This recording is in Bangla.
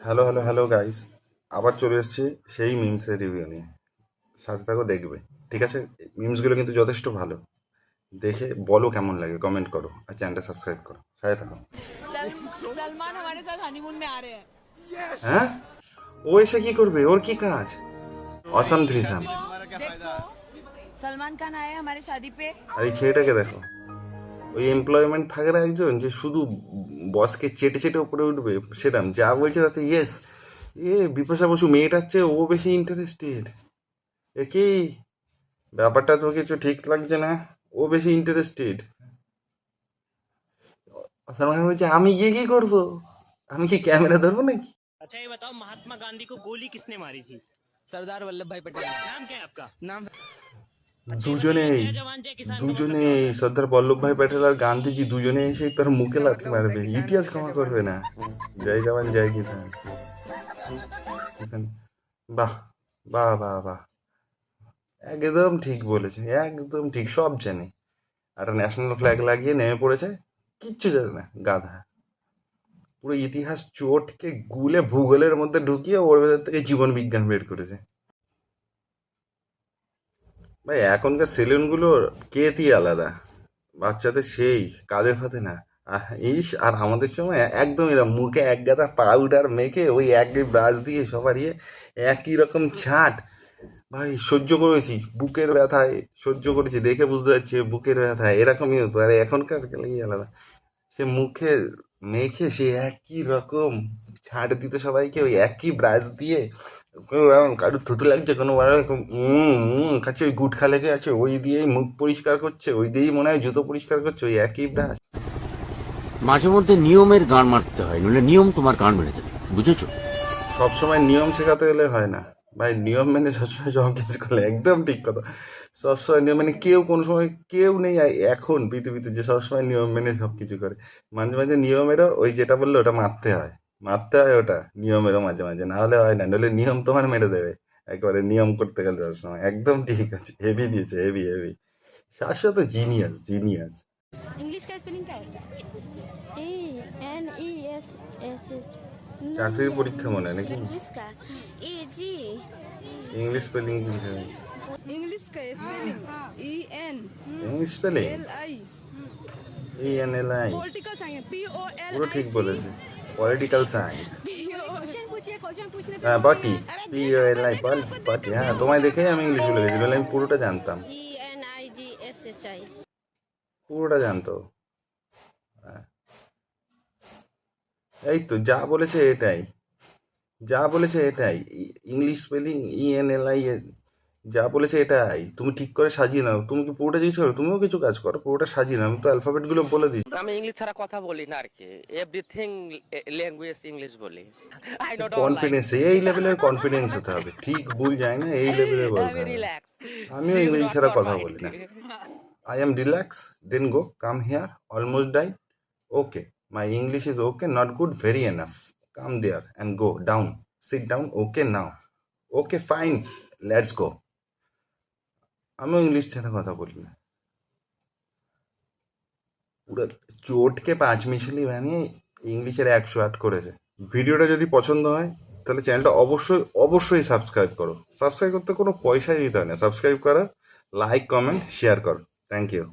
হ্যালো হ্যালো হ্যালো গাইস, আবার চলে এসেছি সেই মিমসের রিভিউ নিয়ে। সাথে থাকো, দেখবে। ঠিক আছে, মিমসগুলো কিন্তু যথেষ্ট ভালো। দেখে বলো কেমন লাগে, কমেন্ট করো আর চ্যানেলটা সাবস্ক্রাইব করো। সাথে থাকো। सलमान हमारे साथ हनीमून में आ रहे हैं। হ্যাঁ, ও এসে কি করবে? ওর কি কাজ? Awesome threesome. देखो सलमान खान आए हैं हमारे शादी पे। আর এই ছেলেটাকে দেখো, ওই এমপ্লয়মেন্ট থাকে না একজন, যে শুধু বসকে চেটে চেটে উপরে উঠবে, সেরাম যা বলছে তাতে ইয়েস। বিপাশা বসু মেয়েটার চেয়ে ও বেশি ইন্টারেস্টেড। এ কি ব্যাপারটা? তো কিছু ঠিক লাগছে না। ও বেশি ইন্টারেস্টেড। সালমান খান বলছে আমি গিয়ে কি করবো? আমি কি ক্যামেরা ধরবো নাকি? अच्छा ये बताओ, महात्मा गांधी को गोली किसने मारी थी? सरदार वल्लभ भाई पटेल। नाम क्या है आपका? नाम দুজনেই जय जवान जय किसान का मतलब क्या দুজনেই होता है? সর্দার বল্লভভাই প্যাটেল আর গান্ধীজি দুজনে এসে তার মুখে লাথি মারবে, ইতিহাস ক্ষমা করবে না। জয় জওয়ান জয় কিষান। কিষান। বাহ বাহ বাহ বাহ, একদম ঠিক বলেছে, একদম ঠিক, সব জানে। একটা ন্যাশনাল ফ্ল্যাগ লাগিয়ে নেমে পড়েছে, কিচ্ছু জানে না গাধা। পুরো ইতিহাস চোটকে গুলে ভূগোলের মধ্যে ঢুকিয়ে ওর ভেতর থেকে জীবন বিজ্ঞান বের করেছে। ভাই এখনকার সেলুনগুলোর কেতি আলাদা, বাচ্চাদের সেই কাঁধে ফাতে না। আর আমাদের সময় একদম এরকম মুখে এক গাদা পাউডার মেখে ওই একই ব্রাশ দিয়ে সবার একই রকম ছাট। ভাই সহ্য করেছি, বুকের ব্যথায় সহ্য করেছি, দেখে বুঝতে পারছি বুকের ব্যথায় এরকমই হতো। আর এখনকার গেলেই আলাদা, সে মুখে মেখে সে একই রকম ছাড় দিতে সবাইকে, ওই একই ব্রাশ দিয়ে। কারোর থুতু লাগছে কোনো কাছে ওই গুটখা লেগে আছে, ওই দিয়েই মুখ পরিষ্কার করছে, ওই দিয়েই মনে হয় জুতো পরিষ্কার করছে, ওই একই ব্রাশ। মাঝে মধ্যে নিয়মের গান মারতে হয়, নইলে নিয়ম তোমার গান মেরে দেবে, বুঝেছো? সবসময় নিয়ম শেখাতে গেলে হয় না ভাই, নিয়ম মেনে সবসময় সব কিছু করলে একদম ঠিক কথা। সবসময় নিয়ম মেনে কেউ কোনো সময় কেউ নেই এখন পৃথিবীতে যে সবসময় নিয়ম মেনে সব কিছু করে। মাঝে মাঝে নিয়মেরও ওই যেটা বললো ওটা মারতে হয়, মারতে হয় ওটা নিয়মেরও মাঝে মাঝে, না হলে হয় না, নইলে নিয়ম তোমার মেরে দেবে একবারে নিয়ম করতে গেলে সবসময়। একদম ঠিক আছে, হেভি দিয়েছে, হেভি হেভি। শাশ্বত জিনিয়াস জিনিয়াস। इंग्लिश का स्पेलिंग क्या है? ENESS। চাকরির পরীক্ষা মনে হয় নাকি? इंग्लिश का जी। ইংলিশ স্পেলিং কি? इंग्लिश का spelling EN English spelling LI ENLI, political science পুরো ঠিক POLIC বলেছে। Political science. क्वेश्चन पूछिए, क्वेश्चन पूछने पे হ্যাঁ বটি, POLI বটি। হ্যাঁ তোমায় দেখেই আমি ইংলিশ বলে গেছি, নাহলে আমি পুরোটা জানতাম। ENIGSHI। পুরোটা জানতো। হ্যাঁ, এই তো যা বলেছে এটাই, যা বলেছে এটাই। ইংলিশ স্পেলিং ENLI, যা বলেছে এটাই। তুমি ঠিক করে সাজিয়ে নাও। তুমি কি পুরোটা জিনিস করো? তুমিও কিছু কাজ করো, পুরোটা সাজিয়ে নাও। আমি তো অ্যালফাবেট গুলো বলে দিই। আমি ইংলিশ ছাড়া কথা বলি না আর কি, এভরিথিং ল্যাঙ্গুয়েজ ইংলিশ বলি। আই ডোন্ট লাইক কনফিডেন্স, এই লেভেলের কনফিডেন্স হতে হবে, ঠিক ভুল যায় না, এই লেভেলে বলতে আমি হবে। রিল্যাক্স। আমিও ইংলিশ ছাড়া কথা বলি না। I am relaxed, then go, come here, almost died. Okay, my English is okay, not good, very enough. Come there and go down, sit down, okay now. Okay, fine, let's go. আমিও ইংলিশ ছাড়া কথা বলি না। পুরো চোটকে 5 মিশালি বানিয়ে ইংলিশের 108 করেছে। ভিডিওটা যদি পছন্দ হয় তাহলে চ্যানেলটা অবশ্যই অবশ্যই সাবস্ক্রাইব করো। সাবস্ক্রাইব করতে কোনো পয়সাই দিতে হয় না, সাবস্ক্রাইব করো, লাইক কমেন্ট শেয়ার করো। Thank you.